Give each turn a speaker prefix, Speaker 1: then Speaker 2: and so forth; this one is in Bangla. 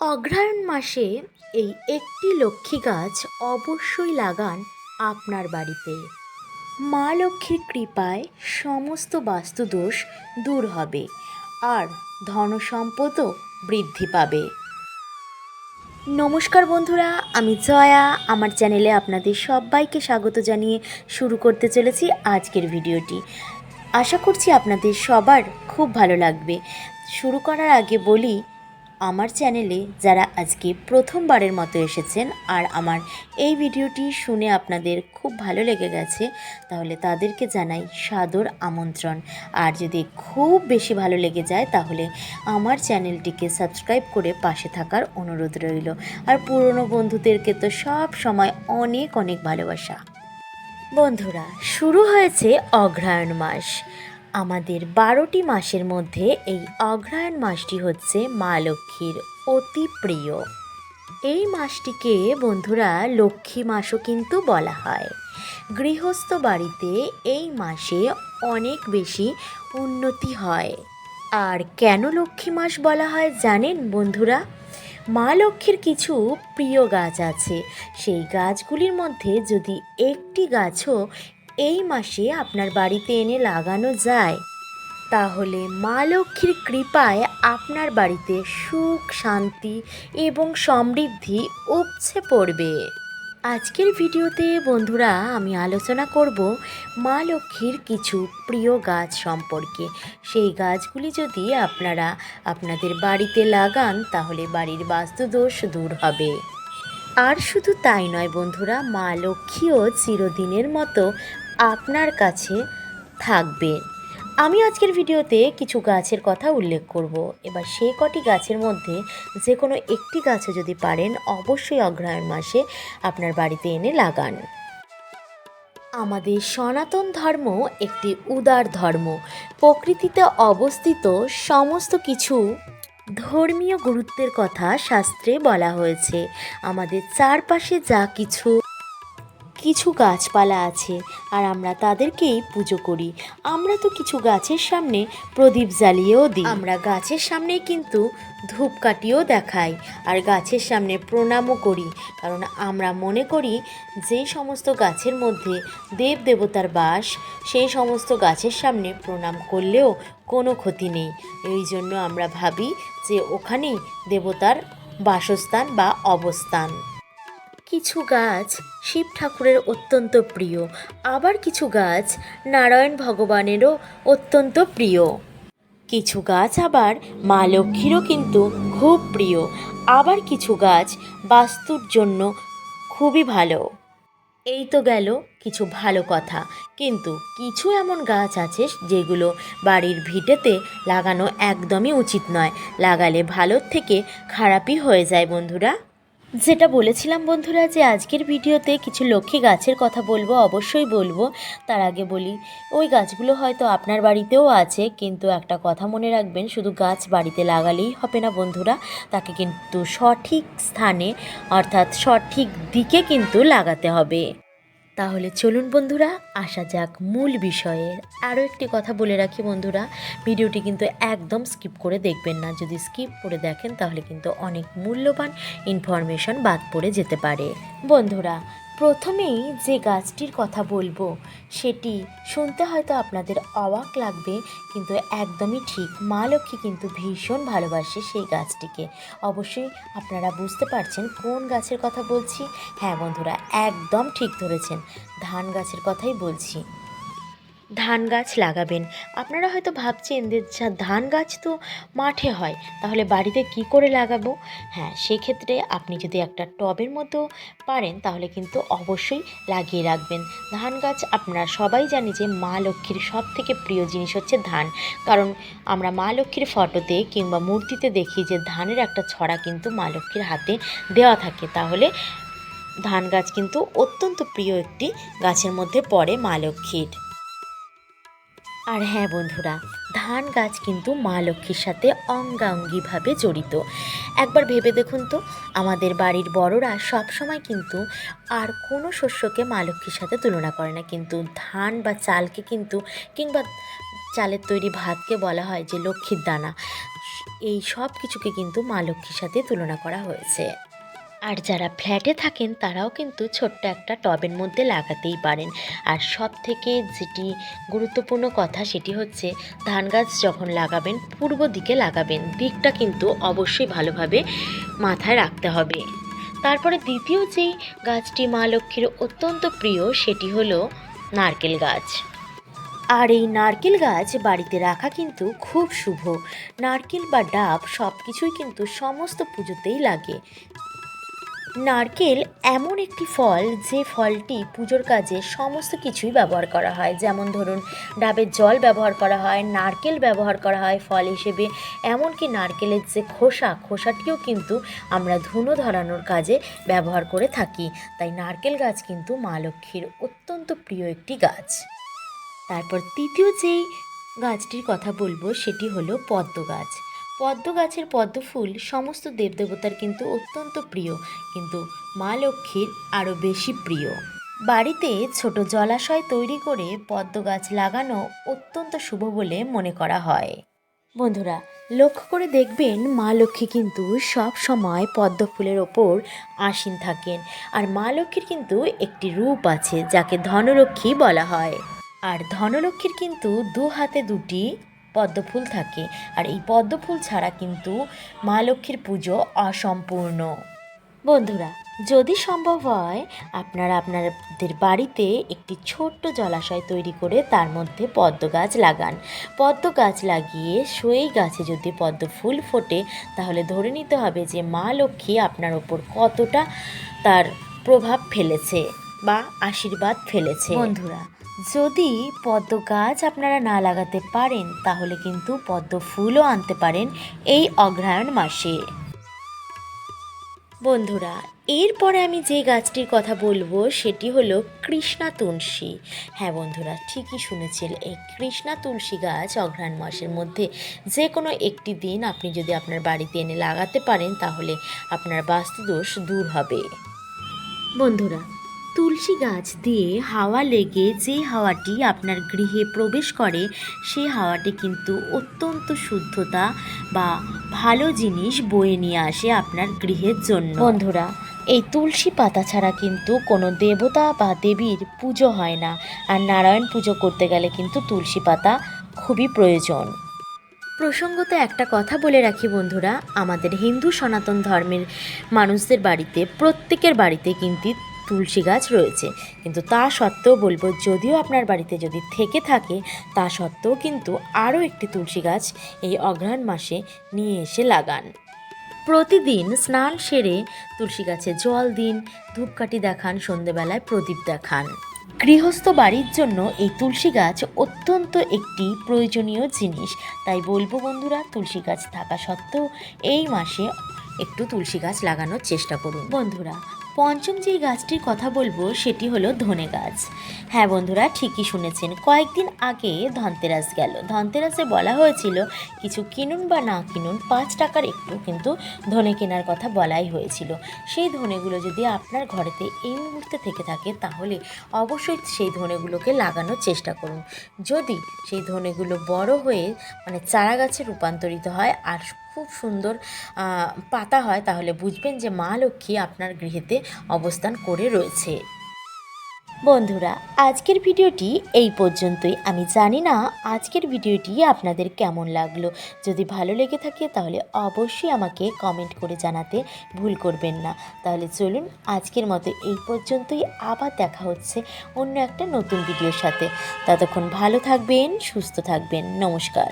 Speaker 1: অগ্রহায়ণ মাসে এই একটি লক্ষ্মী গাছ অবশ্যই লাগান আপনার বাড়িতে। মা লক্ষ্মীর কৃপায় সমস্ত বাস্তুদোষ দূর হবে আর ধনসম্পদও বৃদ্ধি পাবে। নমস্কার বন্ধুরা, আমি জয়া। আমার চ্যানেলে আপনাদের সবাইকে স্বাগত জানিয়ে শুরু করতে চলেছি আজকের ভিডিওটি। আশা করছি আপনাদের সবার খুব ভালো লাগবে। শুরু করার আগে বলি, আমার চ্যানেলে যারা আজকে প্রথমবারের মতো এসেছেন আর আমার এই ভিডিওটি শুনে আপনাদের খুব ভালো লেগে গেছে, তাহলে তাদেরকে জানাই সাদর আমন্ত্রণ। আর যদি খুব বেশি ভালো লেগে যায় তাহলে আমার চ্যানেলটিকে সাবস্ক্রাইব করে পাশে থাকার অনুরোধ রইল। আর পুরনো বন্ধুদেরকে তো সব সময় অনেক অনেক ভালোবাসা। বন্ধুরা, শুরু হয়েছে অগ্রহায়ণ মাস। আমাদের 12টি মাসের মধ্যে এই অগ্রহায়ণ মাসটি হচ্ছে মা লক্ষ্মীর অতি প্রিয়। এই মাসটিকে বন্ধুরা লক্ষ্মী মাসও কিন্তু বলা হয়। গৃহস্থ বাড়িতে এই মাসে অনেক বেশি উন্নতি হয়। আর কেন লক্ষ্মী মাস বলা হয় জানেন বন্ধুরা? মা লক্ষ্মীর কিছু প্রিয় গাছ আছে। সেই গাছগুলির মধ্যে যদি একটি গাছও এই মাসে আপনার বাড়িতে এনে লাগানো যায়, তাহলে মা লক্ষ্মীর কৃপায় আপনার বাড়িতে সুখ, শান্তি এবং সমৃদ্ধি উপচে পড়বে। আজকের ভিডিওতে বন্ধুরা আমি আলোচনা করব মা লক্ষ্মীর কিছু প্রিয় গাছ সম্পর্কে। সেই গাছগুলি যদি আপনারা আপনাদের বাড়িতে লাগান তাহলে বাড়ির বাস্তুদোষ দূর হবে। আর শুধু তাই নয় বন্ধুরা, মা লক্ষ্মীও চিরদিনের মতো আপনার কাছে থাকবেন। আমি আজকের ভিডিওতে কিছু গাছের কথা উল্লেখ করব। এবার সেই কটি গাছের মধ্যে যে কোনো একটি গাছও যদি পারেন অবশ্যই অগ্রহায়ণ মাসে আপনার বাড়িতে এনে লাগান। আমাদের সনাতন ধর্ম একটি উদার ধর্ম। প্রকৃতিতে অবস্থিত সমস্ত কিছু ধর্মীয় গুরুত্বের কথা শাস্ত্রে বলা হয়েছে। আমাদের চারপাশে যা কিছু গাছপালা আছে আর আমরা তাদেরকেই পুজো করি। আমরা তো কিছু গাছের সামনে প্রদীপ জ্বালিয়েও দিই। আমরা গাছের সামনেই কিন্তু ধূপকাঠিও দেখাই আর গাছের সামনে প্রণামও করি। কারণ আমরা মনে করি যেই সমস্ত গাছের মধ্যে দেব দেবতার বাস, সেই সমস্ত গাছের সামনে প্রণাম করলেও কোনো ক্ষতি নেই। এই জন্য আমরা ভাবি যে ওখানেই দেবতার বাসস্থান বা অবস্থান। কিছু গাছ শিব ঠাকুরের অত্যন্ত প্রিয়, আবার কিছু গাছ নারায়ণ ভগবানেরও অত্যন্ত প্রিয়। কিছু গাছ আবার মা লক্ষ্মীরও কিন্তু খুব প্রিয়। আবার কিছু গাছ বাস্তুর জন্য খুবই ভালো। এই তো গেল কিছু ভালো কথা, কিন্তু কিছু এমন গাছ আছে যেগুলো বাড়ির ভিটেতে লাগানো একদমই উচিত নয়। লাগালে ভালোর থেকে খারাপই হয়ে যায় বন্ধুরা। যেটা বলেছিলাম বন্ধুরা যে আজকের ভিডিওতে কিছু লক্ষ্মী গাছের কথা বলবো, অবশ্যই বলবো। তার আগে বলি, ওই গাছগুলো হয়তো আপনার বাড়িতেও আছে, কিন্তু একটা কথা মনে রাখবেন, শুধু গাছ বাড়িতে লাগালেই হবে না বন্ধুরা, তাকে কিন্তু সঠিক স্থানে অর্থাৎ সঠিক দিকে কিন্তু লাগাতে হবে। তাহলে চলুন বন্ধুরা আসা যাক মূল বিষয়ে। আরও একটি কথা বলে রাখি বন্ধুরা, ভিডিওটি কিন্তু একদম স্কিপ করে দেখবেন না। যদি স্কিপ করে দেখেন তাহলে কিন্তু অনেক মূল্যবান ইনফরমেশন বাদ পড়ে যেতে পারে। বন্ধুরা, প্রথমেই যে গাছটির কথা বলবো সেটি শুনতে হয়তো আপনাদের অবাক লাগবে, কিন্তু একদমই ঠিক। মা লক্ষ্মী কিন্তু ভীষণ ভালোবাসে সেই গাছটিকে। অবশ্যই আপনারা বুঝতে পারছেন কোন গাছের কথা বলছি। হ্যাঁ বন্ধুরা, একদম ঠিক ধরেছেন, ধান গাছের কথাই বলছি। ধান গাছ লাগাবেন। আপনারা হয়তো ভাবছেন যে ধান গাছ তো মাঠে হয়, তাহলে বাড়িতে কি করে লাগাবো? হ্যাঁ, সেক্ষেত্রে আপনি যদি একটা টবের মতো পারেন তাহলে কিন্তু অবশ্যই লাগিয়ে রাখবেন। ধান গাছ আমরা সবাই জানি যে মা লক্ষ্মীর সব থেকে প্রিয় জিনিস হচ্ছে ধান। কারণ আমরা মা লক্ষ্মীর ফটোতে কিংবা মূর্তিতে দেখি যে ধানের একটা ছড়া কিন্তু মা লক্ষ্মীর হাতে দেওয়া থাকে। তাহলে ধান গাছ কিন্তু অত্যন্ত প্রিয় একটি গাছের মধ্যে পড়ে মা লক্ষ্মীর। আর হ্যাঁ বন্ধুরা, ধান গাছ কিন্তু মা লক্ষ্মীর সাথে অঙ্গাঙ্গিভাবে জড়িত। একবার ভেবে দেখুন তো, আমাদের বাড়ির বড়রা সবসময় কিন্তু আর কোনো শস্যকে মা লক্ষ্মীর সাথে তুলনা করে না, কিন্তু ধান বা চালকে কিন্তু কিংবা চালের তৈরি ভাতকে বলা হয় যে লক্ষ্মীর দানা। এই সব কিছুকে কিন্তু মা লক্ষ্মীর সাথে তুলনা করা হয়েছে। আর যারা ফ্ল্যাটে থাকেন তারাও কিন্তু ছোট্ট একটা টবের মধ্যে লাগাতেই পারেন। আর সব থেকে যেটি গুরুত্বপূর্ণ কথা সেটি হচ্ছে ধান গাছ যখন লাগাবেন পূর্ব দিকে লাগাবেন, দিকটা কিন্তু অবশ্যই ভালোভাবে মাথায় রাখতে হবে। তারপরে দ্বিতীয় যেই গাছটি মা লক্ষ্মীর অত্যন্ত প্রিয় সেটি হলো নারকেল গাছ। আর এই নারকেল গাছ বাড়িতে রাখা কিন্তু খুব শুভ। নারকেল বা ডাব সব কিছুই কিন্তু সমস্ত পুজোতেই লাগে। নারকেল এমন একটি ফল যে ফলটি পুজোর কাজে সমস্ত কিছুই ব্যবহার করা হয়, যেমন ধরুন ডাবের জল ব্যবহার করা হয়, নারকেল ব্যবহার করা হয় ফল হিসেবে, এমনকি নারকেলের যে খোসাটিও কিন্তু আমরা ধুনো ধরানোর কাজে ব্যবহার করে থাকি। তাই নারকেল গাছ কিন্তু মা লক্ষ্মীর অত্যন্ত প্রিয় একটি গাছ। তারপর তৃতীয় যেই গাছটির কথা বলবো সেটি হলো পদ্ম গাছ। পদ্ম গাছের পদ্ম ফুল সমস্ত দেবদেবতার কিন্তু অত্যন্ত প্রিয়, কিন্তু মা লক্ষ্মীর আরও বেশি প্রিয়। বাড়িতে ছোট জলাশয় তৈরি করে পদ্ম গাছ লাগানো অত্যন্ত শুভ বলে মনে করা হয়। বন্ধুরা, লক্ষ্য করে দেখবেন মা লক্ষ্মী কিন্তু সব সময় পদ্ম ফুলের ওপর আসীন থাকেন। আর মা লক্ষ্মীর কিন্তু একটি রূপ আছে যাকে ধনলক্ষ্মী বলা হয়। আর ধনলক্ষ্মীর কিন্তু দু হাতে দুটি পদ্মফুল থাকে। আর এই পদ্মফুল ছাড়া কিন্তু মা লক্ষ্মীর পুজো অসম্পূর্ণ। বন্ধুরা, যদি সম্ভব হয় আপনারা আপনাদের বাড়িতে একটি ছোট্ট জলাশয় তৈরি করে তার মধ্যে পদ্ম গাছ লাগান। পদ্ম গাছ লাগিয়ে সেই গাছে যদি পদ্ম ফুল ফোটে তাহলে ধরে নিতে হবে যে মা লক্ষ্মী আপনার ওপর কতটা তার প্রভাব ফেলেছে বা আশীর্বাদ ফেলেছে। বন্ধুরা, যদি পদ্ম গাছ আপনারা না লাগাতে পারেন তাহলে কিন্তু পদ্ম ফুলও আনতে পারেন এই অগ্রহায়ণ মাসে। বন্ধুরা, এরপরে আমি যে গাছটির কথা বলবো সেটি হলো কৃষ্ণা তুলসী। হ্যাঁ বন্ধুরা, ঠিকই শুনেছেন, এই কৃষ্ণা তুলসী গাছ অগ্রহায়ণ মাসের মধ্যে যে কোনো একটি দিন আপনি যদি আপনার বাড়িতে এনে লাগাতে পারেন তাহলে আপনার বাস্তুদোষ দূর হবে। বন্ধুরা, তুলসী গাছ দিয়ে হাওয়া লেগে যে হাওয়াটি আপনার গৃহে প্রবেশ করে সেই হাওয়াটি কিন্তু অত্যন্ত শুদ্ধতা বা ভালো জিনিস বয়ে নিয়ে আসে আপনার গৃহের জন্য। বন্ধুরা, এই তুলসী পাতা ছাড়া কিন্তু কোনো দেবতা বা দেবীর পুজো হয় না। আর নারায়ণ পুজো করতে গেলে কিন্তু তুলসী পাতা খুবই প্রয়োজন। প্রসঙ্গত একটা কথা বলে রাখি বন্ধুরা, আমাদের হিন্দু সনাতন ধর্মের মানুষদের বাড়িতে প্রত্যেকের বাড়িতে কিন্তু তুলসী গাছ রয়েছে, কিন্তু তা সত্ত্বেও বলবো যদিও আপনার বাড়িতে যদি থেকে থাকে তা সত্ত্বেও কিন্তু আরও একটি তুলসী গাছ এই অগ্রহায়ণ মাসে নিয়ে এসে লাগান। প্রতিদিন স্নান সেরে তুলসী গাছে জল দিন, ধূপকাঠি দেখান, সন্ধেবেলায় প্রদীপ দেখান। গৃহস্থ বাড়ির জন্য এই তুলসী গাছ অত্যন্ত একটি প্রয়োজনীয় জিনিস। তাই বলবো বন্ধুরা, তুলসী গাছ থাকা সত্ত্বেও এই মাসে একটু তুলসী গাছ লাগানোর চেষ্টা করুন। বন্ধুরা, পঞ্চম যেই গাছটির কথা বলবো সেটি হলো ধনে গাছ। হ্যাঁ বন্ধুরা, ঠিকই শুনেছেন, কয়েকদিন আগে ধনতেরাস গেল। ধনতেরাসে বলা হয়েছিল কিছু কিনুন বা না কিনুন 5 টাকার একটু কিন্তু ধনে কেনার কথা বলাই হয়েছিল। সেই ধনেগুলো যদি আপনার ঘরেতে এই মুহূর্তে থেকে থাকে তাহলে অবশ্যই সেই ধনেগুলোকে লাগানোর চেষ্টা করুন। যদি সেই ধনেগুলো বড় হয়ে মানে চারা গাছে রূপান্তরিত হয় আর খুব সুন্দর পাতা হয় তাহলে বুঝবেন যে মা লক্ষ্মী আপনার গৃহেতে অবস্থান করে রয়েছে। বন্ধুরা, আজকের ভিডিওটি এই পর্যন্তই। আমি জানি না আজকের ভিডিওটি আপনাদের কেমন লাগলো। যদি ভালো লেগে থাকে তাহলে অবশ্যই আমাকে কমেন্ট করে জানাতে ভুল করবেন না। তাহলে চলুন আজকের মতো এই পর্যন্তই, আবার দেখা হচ্ছে অন্য একটা নতুন ভিডিওর সাথে। ততক্ষণ ভালো থাকবেন, সুস্থ থাকবেন। নমস্কার।